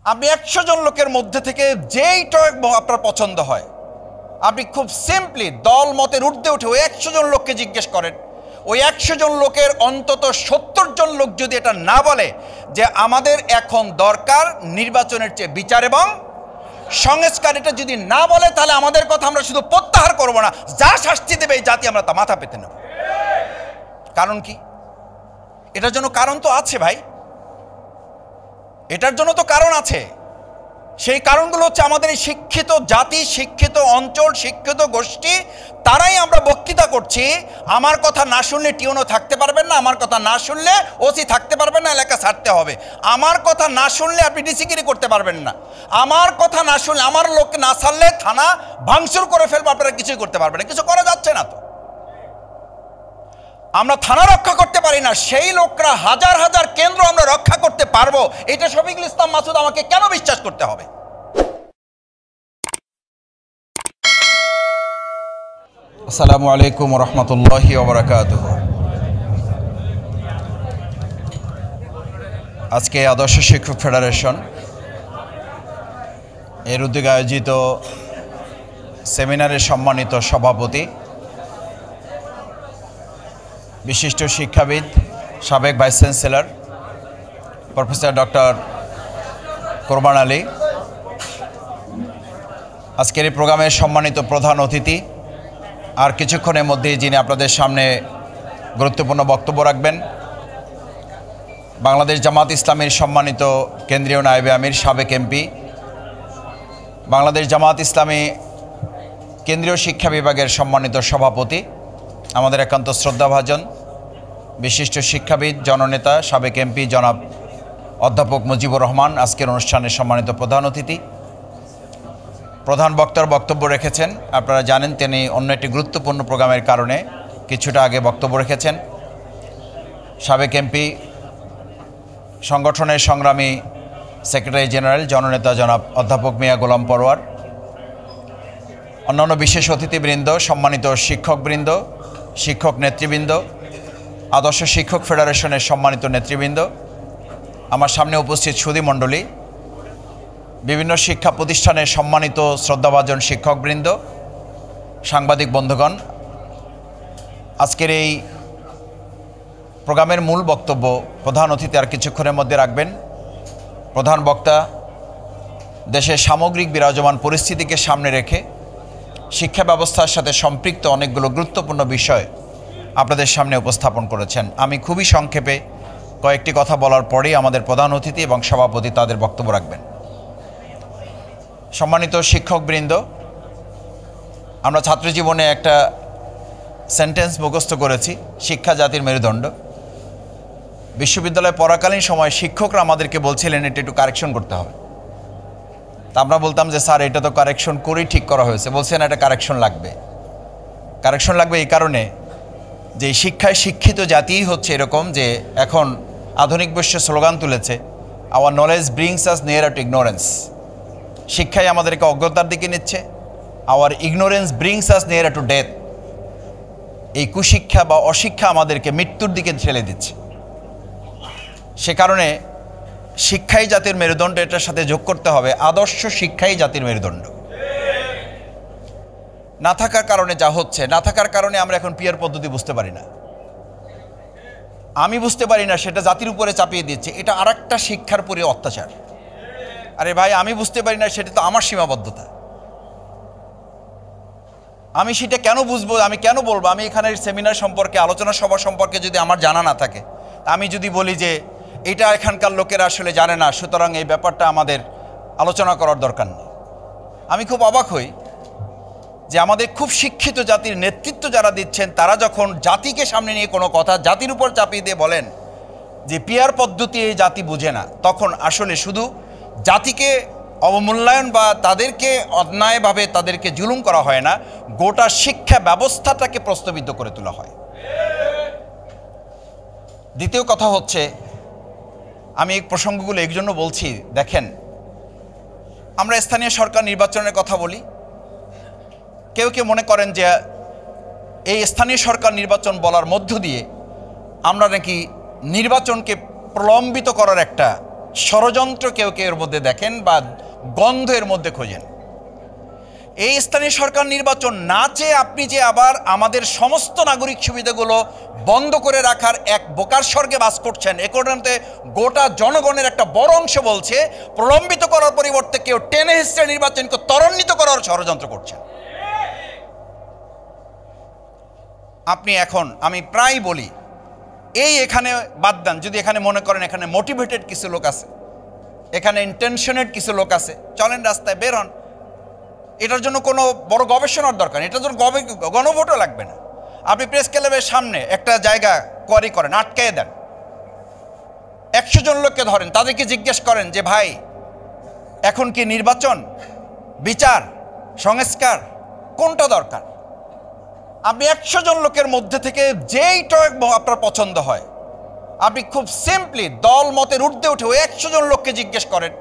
আপনি 100 জন লোকের মধ্যে থেকে যেই টক আপনার পছন্দ হয়, আপনি খুব সিম্পলি দল মতের ঊর্ধ্বে উঠে ওই 100 জন লোককে জিজ্ঞেস করেন। ওই 100 জন লোকের অন্তত 70 জন লোক যদি এটা না বলে যে আমাদের এখন দরকার নির্বাচনের চেয়ে বিচার এবং সংস্কার, এটা যদি না বলে তাহলে আমাদের কথা আমরা শুধু প্রত্যাহার করব না, যা শাস্তি দেবে এই জাতি আমরা তা মাথা পেতে নেব। কারণ কি? এটার জন্য কারণ তো আছে ভাই, এটার জন্য তো কারণ আছে। সেই কারণগুলো হচ্ছে আমাদের এই শিক্ষিত জাতি, শিক্ষিত অঞ্চল, শিক্ষিত গোষ্ঠী, তারাই আমরা বক্তৃতা করছি। আমার কথা না শুনলে টিউনও থাকতে পারবেন না, আমার কথা না শুনলে ওসি থাকতে পারবেন না, এলাকা ছাড়তে হবে। আমার কথা না শুনলে আপনি ডিসিগিরি করতে পারবেন না, আমার কথা না শুনলে, আমার লোককে না ছাড়লে থানা ভাঙচুর করে ফেলবো, আপনারা কিছুই করতে পারবেন না। কিছু করা যাচ্ছে না তো। আমরা থানা রক্ষা করতে পারি না, সেই লোকরা হাজার হাজার কেন্দ্র আমরা রক্ষা করতে পারবো, এটা শফিকুল ইসলাম মাসুদ আমাকে কেন বিশ্বাস করতে হবে? আসসালামু আলাইকুম ওয়া রাহমাতুল্লাহি ওয়া বারাকাতুহু। আজকে আদর্শ শিক্ষক ফেডারেশন এর উদ্যোগে আয়োজিত সেমিনারের সম্মানিত সভাপতি, বিশিষ্ট শিক্ষাবিদ, সাবেক ভাইস চ্যান্সেলর প্রফেসর ডক্টর কোরবান আলী, আজকের এই প্রোগ্রামের সম্মানিত প্রধান অতিথি, আর কিছুক্ষণের মধ্যেই যিনি আপনাদের সামনে গুরুত্বপূর্ণ বক্তব্য রাখবেন, বাংলাদেশ জামাত ইসলামীর সম্মানিত কেন্দ্রীয় নায়েবে আমির, সাবেক এমপি, বাংলাদেশ জামাত ইসলামী কেন্দ্রীয় শিক্ষা বিভাগের সম্মানিত সভাপতি, আমাদের একান্ত শ্রদ্ধাভাজন বিশিষ্ট শিক্ষাবিদ, জননেতা, সাবেক এমপি জনাব অধ্যাপক মুজিবুর রহমান আজকের অনুষ্ঠানের সম্মানিত প্রধান অতিথি। প্রধান বক্তার বক্তব্য রেখেছেন, আপনারা জানেন তিনি অন্য একটি গুরুত্বপূর্ণ প্রোগ্রামের কারণে কিছুটা আগে বক্তব্য রেখেছেন। সাবেক এমপি, সংগঠনের সংগ্রামী সেক্রেটারি জেনারেল, জননেতা জনাব অধ্যাপক মিয়া গোলাম পরোয়ার, অন্যান্য বিশেষ অতিথিবৃন্দ, সম্মানিত শিক্ষকবৃন্দ, শিক্ষক নেতৃবৃন্দ, আদর্শ শিক্ষক ফেডারেশনের সম্মানিত নেতৃবৃন্দ, আমার সামনে উপস্থিত সুধীমণ্ডলী, বিভিন্ন শিক্ষা প্রতিষ্ঠানের সম্মানিত শ্রদ্ধাভাজন শিক্ষকবৃন্দ, সাংবাদিক বন্ধুগণ, আজকের এই প্রোগ্রামের মূল বক্তব্য প্রধান অতিথি আর কিছুক্ষণের মধ্যে রাখবেন। প্রধান বক্তা দেশের সামগ্রিক বিরাজমান পরিস্থিতিকে সামনে রেখে শিক্ষা ব্যবস্থার সাথে সম্পৃক্ত অনেকগুলো গুরুত্বপূর্ণ বিষয় আপনাদের সামনে উপস্থাপন করেছেন। আমি খুবই সংক্ষেপে কয়েকটি কথা বলার পরেই আমাদের প্রধান অতিথি এবং সভাপতি তাদের বক্তব্য রাখবেন। সম্মানিত শিক্ষকবৃন্দ, আমরা ছাত্রজীবনে একটা সেন্টেন্স মুখস্থ করেছি, শিক্ষা জাতির মেরুদণ্ড। বিশ্ববিদ্যালয়ে পড়াকালীন সময় শিক্ষকরা আমাদেরকে বলছিলেন এটা একটু কারেকশন করতে হবে। তা আমরা বলতাম যে স্যার এটা তো কারেকশন করেই ঠিক করা হয়েছে। বলছেন এটা কারেকশন লাগবে। কারেকশন লাগবে এই কারণে যে শিক্ষায় শিক্ষিত জাতিই হচ্ছে এরকম যে এখন আধুনিক বিশ্বে স্লোগান তুলেছে, hour knowledge brings us near to ignorance. শিক্ষাই আমাদেরকে অজ্ঞতার দিকে নিচ্ছে, hour ignorance brings us near to death. এই কুশিক্ষা বা অশিক্ষা আমাদেরকে মৃত্যুর দিকে ঠেলে দিচ্ছে। সে কারণে শিক্ষাই জাতির মেরুদণ্ড, এটার সাথে যোগ করতে হবে আদর্শ শিক্ষাই জাতির মেরুদণ্ড। না থাকার কারণে যা হচ্ছে, না থাকার কারণে আমরা এখন পিয়ার পদ্ধতি বুঝতে পারি না, আমি বুঝতে পারি না, সেটা জাতির উপরে চাপিয়ে দিচ্ছে। এটা আরেকটা শিক্ষার পরে অত্যাচার। আরে ভাই, আমি বুঝতে পারি না, সেটা তো আমার সীমাবদ্ধতা। আমি সেটা কেন বুঝবো, আমি কেন বলবো? আমি এখানের সেমিনার সম্পর্কে, আলোচনা সভা সম্পর্কে যদি আমার জানা না থাকে, আমি যদি বলি যে এটা এখানকার লোকেরা আসলে জানে না, সুতরাং এই ব্যাপারটা আমাদের আলোচনা করার দরকার নেই। আমি খুব অবাক হই যে আমাদের খুব শিক্ষিত জাতির নেতৃত্ব যারা দিচ্ছেন, তারা যখন জাতিকে সামনে নিয়ে কোনো কথা জাতির উপর চাপিয়ে দিয়ে বলেন যে পিয়ার পদ্ধতি এই জাতি বুঝে না, তখন আসলে শুধু জাতিকে অবমূল্যায়ন বা তাদেরকে অন্যায়ভাবে তাদেরকে জুলুম করা হয় না, গোটা শিক্ষা ব্যবস্থাটাকে প্রশ্নবিদ্ধ করে তোলা হয়। দ্বিতীয় কথা হচ্ছে, আমি এই প্রসঙ্গগুলো এই জন্য বলছি, দেখেন আমরা স্থানীয় সরকার নির্বাচনের কথা বলি, কেউ কেউ মনে করেন যে এই স্থানীয় সরকার নির্বাচন বলার মধ্য দিয়ে আমরা নাকি নির্বাচনকে প্রলম্বিত করার একটা ষড়যন্ত্র কেউ কেউ এর মধ্যে দেখেন বা গন্ধ এর মধ্যে খোঁজেন। এই স্থানীয় সরকার নির্বাচন না চেয়ে আপনি যে আবার আমাদের সমস্ত নাগরিক সুবিধাগুলো বন্ধ করে রাখার এক বোকার স্বর্গে বাস করছেন, এ কারণে গোটা জনগণের একটা বড় অংশ বলছে প্রলম্বিত করার পরিবর্তে কেউ টেনে হিস্ট্রে নির্বাচনকে ত্বরান্বিত করার ষড়যন্ত্র করছেন। আপনি এখন, আমি প্রায় বলি, এখানে বাদ দেন, যদি এখানে মনে করেন এখানে মোটিভেটেড কিছু লোক আছে, এখানে ইন্টেনশনেড কিছু লোক আছে, চলেন রাস্তায় বের হন। এটার জন্য কোনো বড় গবেষণার দরকার নেই, এটার জন্য গণভোটও লাগবে না। আপনি প্রেস ক্লাবের সামনে একটা জায়গা কোয়ারি করেন, আটকায়ে দেন, 100 জন লোককে ধরেন, তাদেরকে জিজ্ঞেস করেন যে ভাই এখন কি নির্বাচন, বিচার, সংস্কার কোনটা দরকার? আপনি 100 জন লোকের মধ্যে থেকে যেইটা আপনার পছন্দ হয়, আপনি খুব সিম্পলি দল মতের ঊর্ধ্বে উঠে ওই 100 জন লোককে জিজ্ঞেস করেন।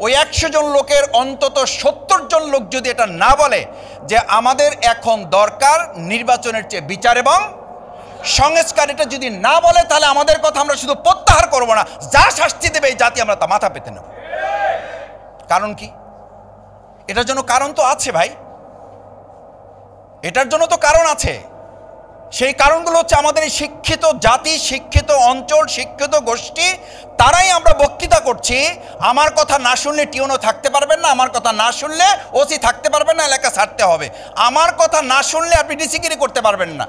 ওই 100 জন লোকের অন্তত 70 জন লোক যদি এটা না বলে যে আমাদের এখন দরকার নির্বাচনের চেয়ে বিচার এবং সংস্কার, এটা যদি না বলে, তাহলে আমাদের কথা আমরা শুধু প্রত্যাহার করব না, যা শাস্তি দেবে এই জাতি আমরা তা মাথা পেতে নেব। কারণ কি? এটার জন্য কারণ তো আছে ভাই, এটার জন্য তো কারণ আছে। সেই কারণগুলো হচ্ছে আমাদের এই শিক্ষিত জাতি, শিক্ষিত অঞ্চল, শিক্ষিত গোষ্ঠী, তারাই আমরা বক্তৃতা করছি। আমার কথা না শুনলে টিউনও থাকতে পারবেন না, আমার কথা না শুনলে ওসি থাকতে পারবেন না, এলাকা ছাড়তে হবে। আমার কথা না শুনলে আপনি ডিসিগিরি করতে পারবেন না,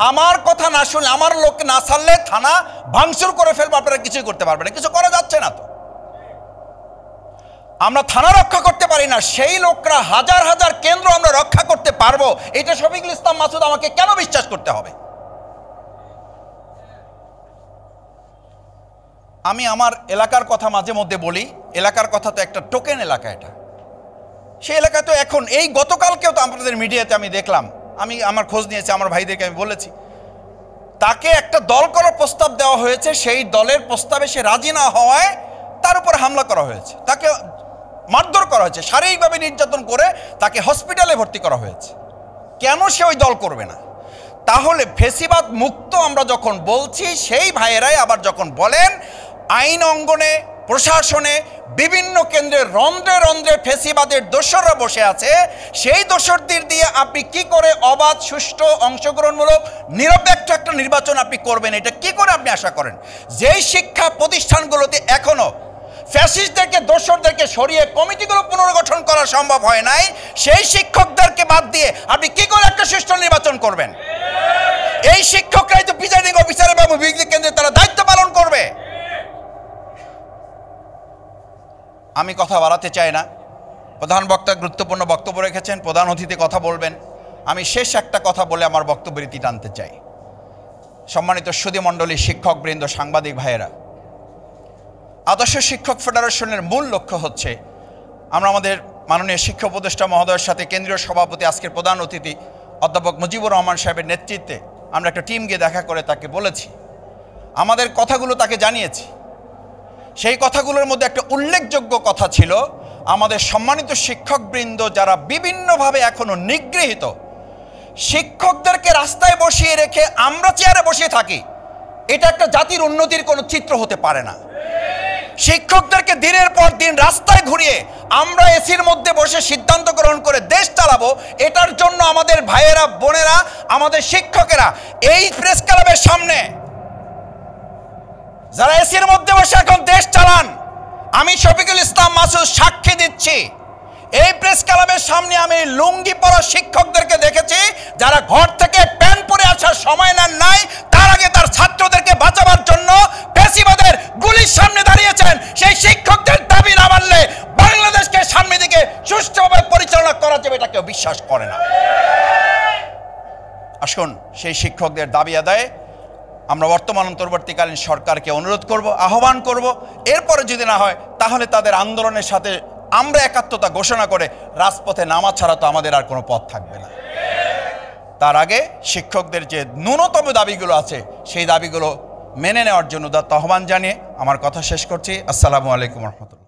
আমার কথা না শুনলে, আমার লোককে না ছাড়লে থানা ভাঙচুর করে ফেলবো, আপনারা কিছুই করতে পারবেন না। কিছু করা যাচ্ছে না তো, আমরা থানা রক্ষা করতে পারি না, সেই লোকরা হাজার হাজার কেন্দ্র আমরা রক্ষা করতে পারবো, এটা শফিকুল ইসলাম মাসুদ আমাকে কেন বিশ্বাস করতে হবে? আমি আমার এলাকার কথা মাঝে মধ্যে বলি, এলাকার কথা তো একটা টোকেন এলাকা, এটা সেই এলাকায় তো এখন এই গতকালকেও তো আপনাদের মিডিয়াতে আমি দেখলাম, আমি আমার খোঁজ নিয়েছি, আমার ভাইদেরকে আমি বলেছি, তাকে একটা দল করার প্রস্তাব দেওয়া হয়েছে, সেই দলের প্রস্তাবে সে রাজি না হওয়ায় তার উপর হামলা করা হয়েছে, তাকে মারধর করা হয়েছে, শারীরিকভাবে নির্যাতন করে তাকে হসপিটালে ভর্তি করা হয়েছে। কেন সে ওই দল করবে না? তাহলে ফেসিবাদ মুক্ত আমরা যখন বলছি, সেই ভাইয়েরাই আবার যখন বলেন আইন অঙ্গনে, প্রশাসনে, বিভিন্ন কেন্দ্রে রন্ধ্রে রন্ধ্রে ফেসিবাদের দোসররা বসে আছে, সেই দোসরদের দিয়ে আপনি কি করে অবাধ, সুষ্ঠু, অংশগ্রহণমূলক, নিরপেক্ষ একটা নির্বাচন আপনি করবেন? এটা কি করে আপনি আশা করেন? যেই শিক্ষা প্রতিষ্ঠানগুলোতে এখনো ফ্যাসিস্টদেরকে, দোসরদেরকে সরিয়ে কমিটিগুলো পুনর্গঠন করা সম্ভব হয় নাই, সেই শিক্ষকদেরকে বাদ দিয়ে আপনি কি করে একটা সুষ্ঠু নির্বাচন করবেন? এই শিক্ষকরাই তো প্রিজাইডিং অফিসার এবং বিজ্ঞ কেন্দ্রে তারা দায়িত্ব পালন করবে। আমি কথা বাড়াতে চাই না, প্রধান বক্তা গুরুত্বপূর্ণ বক্তব্য রেখেছেন, প্রধান অতিথি কথা বলবেন। আমি শেষ একটা কথা বলে আমার বক্তব্যের ইতি টানতে চাই। সম্মানিত সুধীমণ্ডলী, শিক্ষকবৃন্দ, সাংবাদিক ভাইয়েরা, আদর্শ শিক্ষক ফেডারেশনের মূল লক্ষ্য হচ্ছে আমরা আমাদের মাননীয় শিক্ষা উপদেষ্টা মহোদয়ের সাথে কেন্দ্রীয় সভাপতি, আজকের প্রধান অতিথি অধ্যাপক মুজিবুর রহমান সাহেবের নেতৃত্বে আমরা একটা টিম গিয়ে দেখা করে তাকে বলেছি, আমাদের কথাগুলো তাকে জানিয়েছি। সেই কথাগুলোর মধ্যে একটা উল্লেখযোগ্য কথা ছিল, আমাদের সম্মানিত শিক্ষকবৃন্দ যারা বিভিন্নভাবে এখনো নিগৃহীত, শিক্ষকদেরকে রাস্তায় বসিয়ে রেখে আমরা চেয়ারে বসে থাকি, এটা একটা জাতির উন্নতির কোনো চিত্র হতে পারে না। শিক্ষকদেরকে দিনের পর দিন রাস্তায় ঘুরিয়ে আমরা এসির মধ্যে বসে সিদ্ধান্ত গ্রহণ করে দেশ চালাবো, এটার জন্য আমাদের ভাইয়েরা, বোনেরা, আমাদের শিক্ষকেরা এই প্রেস ক্লাবের সামনে যারা এসির মধ্যে বসে এখন দেশ চালান, আমি শফিকুল ইসলাম মাসুদ সাক্ষী দিচ্ছি, এই প্রেস ক্লাবের সামনে আমি লুঙ্গি পরা শিক্ষকদেরকে দেখেছি যারা ঘর থেকে প্যান্ট পরে আসার সময় নেন নাই, তার আগে তার ছাত্রদেরকে বাঁচাবার জন্য ফ্যাসিবাদের গুলির সামনে দাঁড়িয়েছেন। সেই শিক্ষকদের দাবি না মানলে বাংলাদেশকে সামনের দিকে সুষ্ঠুভাবে পরিচালনা করা যাবে, এটা কেউ বিশ্বাস করে না। আসুন সেই শিক্ষকদের দাবি আদায়ে আমরা বর্তমান অন্তর্বর্তীকালীন সরকারকে অনুরোধ করব, আহ্বান করব। এরপরে যদি না হয় তাহলে তাদের আন্দোলনের সাথে আমরা একাত্মতা ঘোষণা করে রাজপথে নামা ছাড়া তো আমাদের আর কোনো পথ থাকবে না। তার আগে শিক্ষকদের যে ন্যূনতম দাবিগুলো আছে সেই দাবিগুলো মেনে নেওয়ার জন্য আহ্বান জানিয়ে আমার কথা শেষ করছি। আসসালামু আলাইকুম রহমতুল্লাহ।